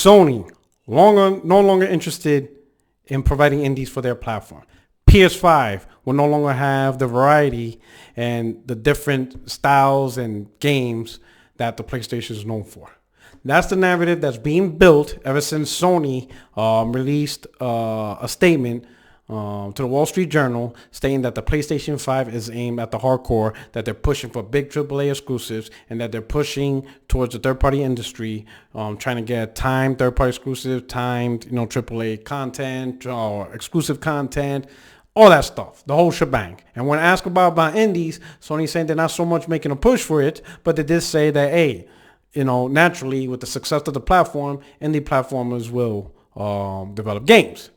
Sony, no longer interested in providing indies for their platform. PS5 will no longer have the variety and the different styles and games that the PlayStation is known for. That's the narrative that's being built ever since Sony released a statement to the Wall Street Journal stating that the PlayStation 5 is aimed at the hardcore, that they're pushing for big AAA exclusives, and that they're pushing towards the third-party industry, trying to get timed third-party exclusive, timed AAA content, or exclusive content, all that stuff, the whole shebang. And when asked about indies, Sony's saying they're not so much making a push for it, but they did say that, hey, naturally, with the success of the platform, indie platformers will develop games.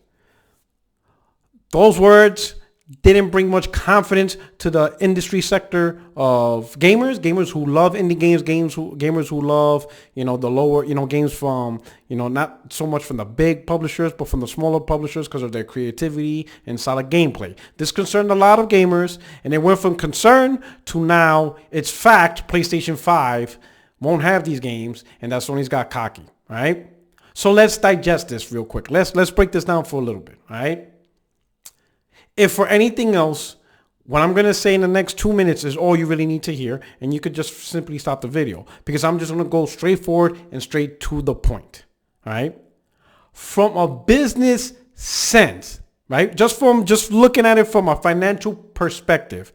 Those words didn't bring much confidence to the industry sector of gamers who love indie games, gamers who love, the lower, games from, not so much from the big publishers, but from the smaller publishers because of their creativity and solid gameplay. This concerned a lot of gamers, and it went from concern to now it's fact PlayStation 5 won't have these games, and that Sony's got cocky, right? So let's digest this real quick. Let's break this down for a little bit, right? If for anything else, what I'm going to say in the next 2 minutes is all you really need to hear, and you could just simply stop the video because I'm just going to go straight forward and straight to the point, all right? From a business sense, right? Just looking at it from a financial perspective,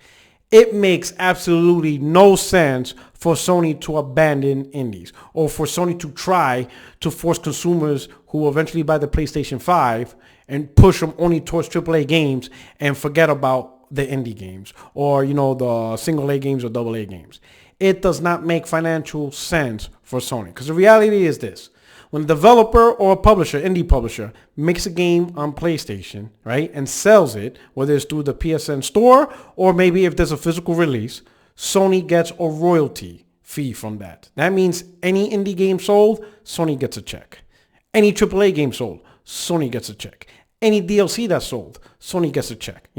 it makes absolutely no sense for Sony to abandon indies or for Sony to try to force consumers who will eventually buy the PlayStation 5 and push them only towards AAA games and forget about the indie games or, the single A games or double A games. It does not make financial sense for Sony because the reality is this. When a developer or a publisher, indie publisher, makes a game on PlayStation, right, and sells it, whether it's through the PSN store or maybe if there's a physical release, Sony gets a royalty fee from that. That means any indie game sold, Sony gets a check. Any AAA game sold, Sony gets a check. Any DLC that's sold, Sony gets a check,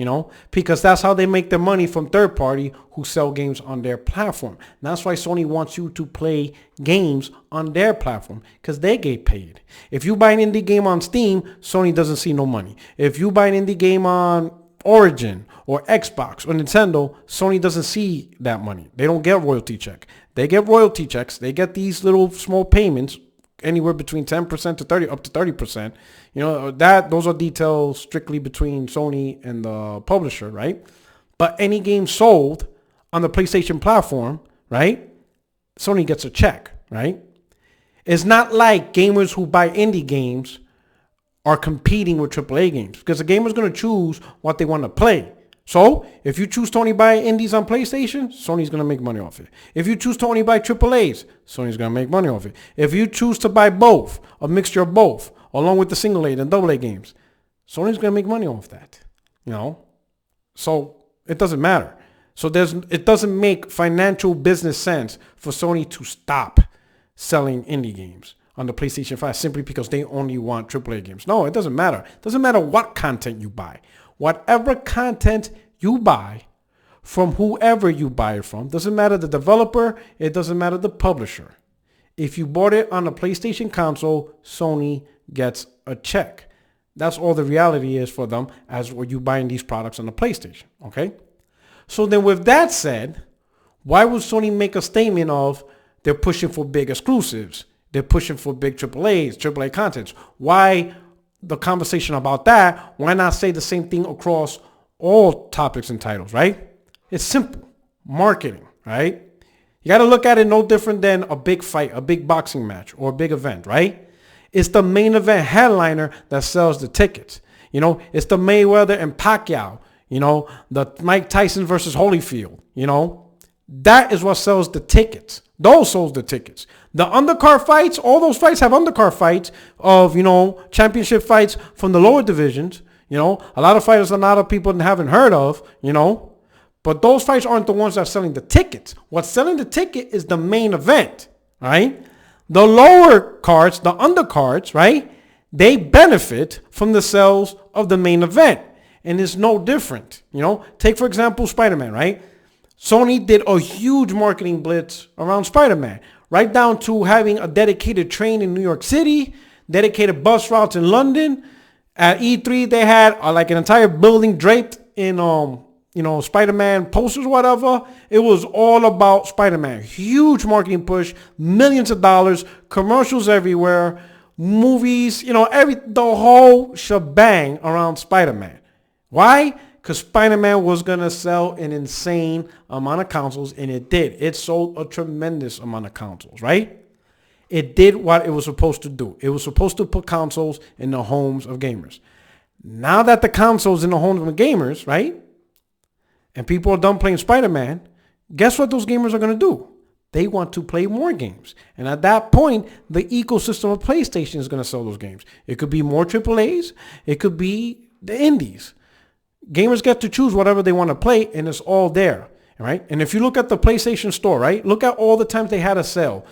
because that's how they make their money from third party who sell games on their platform. And that's why Sony wants you to play games on their platform because they get paid. If you buy an indie game on Steam, Sony doesn't see no money. If you buy an indie game on Origin or Xbox or Nintendo, Sony doesn't see that money. They don't get royalty check. They get royalty checks. They get these little small payments anywhere between 10% to 30 up to 30%. Those are details strictly between Sony and the publisher, right? But any game sold on the PlayStation platform, right? Sony gets a check, right? It's not like gamers who buy indie games are competing with AAA games because the gamer's going to choose what they want to play. So if you choose to only buy indies on PlayStation, Sony's going to make money off it. If you choose to only buy AAAs, Sony's going to make money off it. If you choose to buy both, a mixture of both, along with the single A and double A games, Sony's going to make money off that. So it doesn't matter. So it doesn't make financial business sense for Sony to stop selling indie games on the PlayStation 5 simply because they only want AAA games. No, it doesn't matter. It doesn't matter what content you buy. Whatever content you buy from whoever you buy it from, doesn't matter the developer, it doesn't matter the publisher. If you bought it on a PlayStation console, Sony gets a check. That's all the reality is for them as when you buying these products on the PlayStation, okay? So then with that said, why would Sony make a statement of they're pushing for big exclusives? They're pushing for big AAA contents. Why the conversation about that? Why not say the same thing across all topics and titles, right? It's simple. Marketing, right? You got to look at it no different than a big fight, a big boxing match, or a big event, right? It's the main event headliner that sells the tickets. It's the Mayweather and Pacquiao, the Mike Tyson versus Holyfield, That is what sells the tickets. Those sells the tickets. The undercard fights, all those fights have undercard fights of, championship fights from the lower divisions. A lot of fighters a lot of people haven't heard of, But those fights aren't the ones that are selling the tickets. What's selling the ticket is the main event, right? The lower cards, the undercards, right? They benefit from the sales of the main event. And it's no different, Take, for example, Spider-Man, right? Sony did a huge marketing blitz around Spider-Man, right down to having a dedicated train in New York City dedicated bus routes in London. At E3, they had like an entire building draped in, Spider-Man posters, whatever. It was all about Spider-Man. Huge marketing push, millions of dollars, commercials everywhere, movies, the whole shebang around Spider-Man. Why? Because Spider-Man was going to sell an insane amount of consoles, and it did. It sold a tremendous amount of consoles, right? It did what it was supposed to do. It was supposed to put consoles in the homes of gamers. Now that the console's in the homes of gamers, right? And people are done playing Spider-Man, guess what those gamers are going to do? They want to play more games. And at that point, the ecosystem of PlayStation is going to sell those games. It could be more AAAs. It could be the indies. Gamers get to choose whatever they want to play, and it's all there, right? And if you look at the PlayStation Store, right? Look at all the times they had a sale.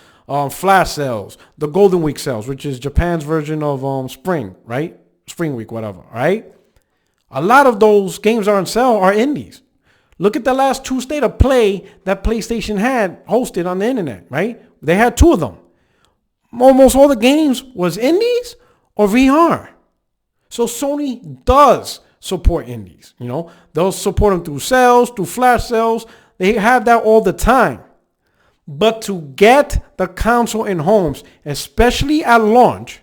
Flash sales, the Golden Week sales, which is Japan's version of spring, right? Spring Week, whatever, right? A lot of those games are on sale are indies. Look at the last 2 state of play that PlayStation had hosted on the internet, right? They had 2 of them. Almost all the games was indies or VR. So Sony does support indies, They'll support them through sales, through flash sales. They have that all the time. But to get the console in homes, especially at launch,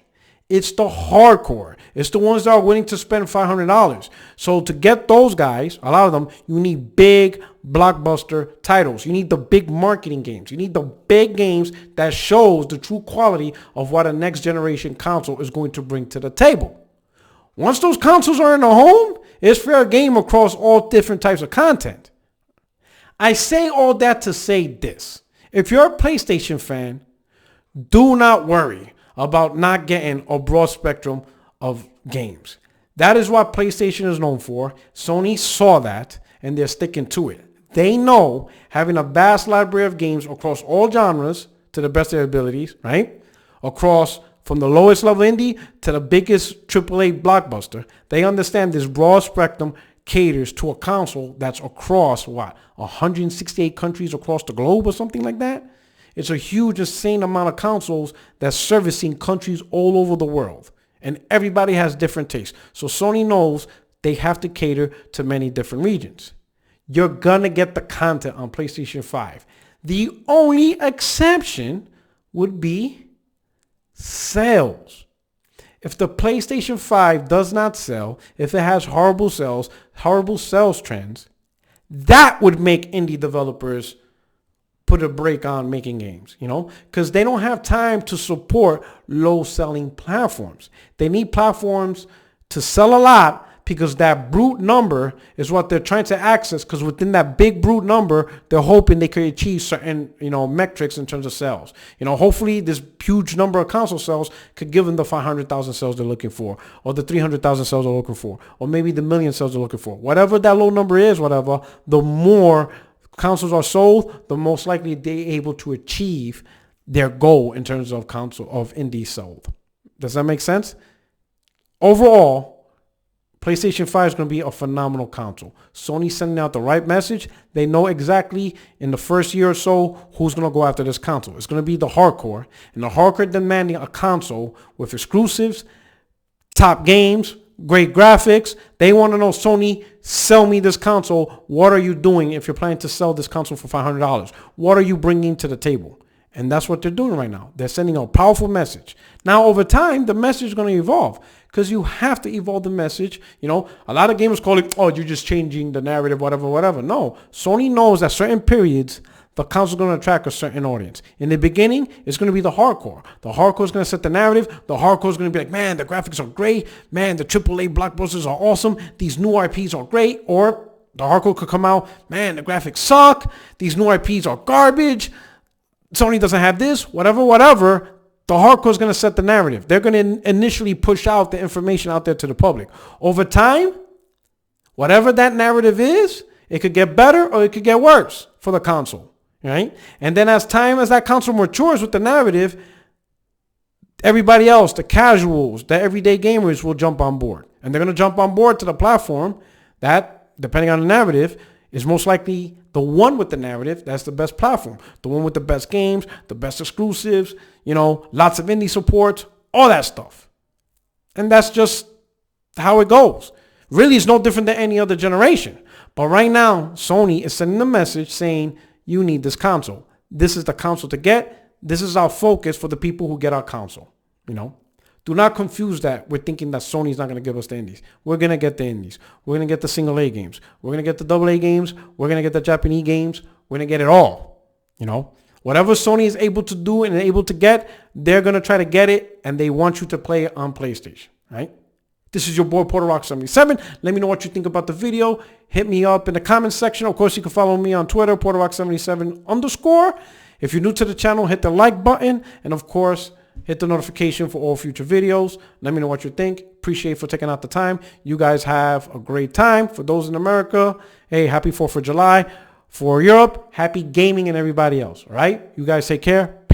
it's the hardcore. It's the ones that are willing to spend $500. So to get those guys, a lot of them, you need big blockbuster titles. You need the big marketing games. You need the big games that shows the true quality of what a next generation console is going to bring to the table. Once those consoles are in the home, it's fair game across all different types of content. I say all that to say this. If you're a PlayStation fan, do not worry about not getting a broad spectrum of games. That is what PlayStation is known for. Sony saw that, and they're sticking to it. They know having a vast library of games across all genres to the best of their abilities, right? Across from the lowest level indie to the biggest AAA blockbuster. They understand this broad spectrum caters to a console that's across 168 countries across the globe or something like that. It's a huge, insane amount of consoles that's servicing countries all over the world. And everybody has different tastes. So Sony knows they have to cater to many different regions. You're going to get the content on PlayStation 5. The only exception would be sales. If the PlayStation 5 does not sell, if it has horrible sales trends, that would make indie developers put a break on making games, because they don't have time to support low-selling platforms. They need platforms to sell a lot because that brute number is what they're trying to access, because within that big brute number, they're hoping they could achieve certain, metrics in terms of sales. Hopefully this huge number of console sales could give them the 500,000 sales they're looking for, or the 300,000 sales they're looking for, or maybe the million sales they're looking for. Whatever that low number is, the more consoles are sold, the most likely they're able to achieve their goal in terms of indie sold. Does that make sense? Overall, PlayStation 5 is going to be a phenomenal console. Sony's sending out the right message. They know exactly in the first year or so who's going to go after this console. It's going to be the hardcore, and the hardcore demanding a console with exclusives, top games, great graphics. They want to know, Sony, sell me this console. What are you doing if you're planning to sell this console for $500? What are you bringing to the table? And that's what they're doing right now. They're sending a powerful message. Now, over time, the message is going to evolve, because you have to evolve the message. A lot of gamers call it, you're just changing the narrative, whatever. No, Sony knows that certain periods, the console is going to attract a certain audience. In the beginning, it's going to be the hardcore. The hardcore is going to set the narrative. The hardcore is going to be like, man, the graphics are great. Man, the AAA blockbusters are awesome. These new IPs are great. Or the hardcore could come out, man, the graphics suck. These new IPs are garbage. Sony doesn't have this, whatever. The hardcore is going to set the narrative. They're going to initially push out the information out there to the public. Over time, whatever that narrative is, it could get better or it could get worse for the console, right? And then as that console matures with the narrative, everybody else, the casuals, the everyday gamers will jump on board. And they're going to jump on board to the platform that, depending on the narrative, is most likely the one with the narrative. That's the best platform. The one with the best games, the best exclusives, lots of indie support, all that stuff. And that's just how it goes. Really, it's no different than any other generation. But right now, Sony is sending a message saying, you need this console. This is the console to get. This is our focus for the people who get our console. Do not confuse that with thinking that Sony's not going to give us the indies. We're going to get the indies. We're going to get the single A games. We're going to get the AA games. We're going to get the Japanese games. We're going to get it all. Whatever Sony is able to do and able to get, they're going to try to get it, and they want you to play it on PlayStation, right? This is your boy, Porter Rock 77. Let me know what you think about the video. Hit me up in the comments section. Of course, you can follow me on Twitter, PorterRock77_. If you're new to the channel, hit the like button. And of course, hit the notification for all future videos. Let me know what you think. Appreciate for taking out the time. You guys have a great time. For those in America, hey, happy 4th of July. For Europe, happy gaming and everybody else. All right? You guys take care.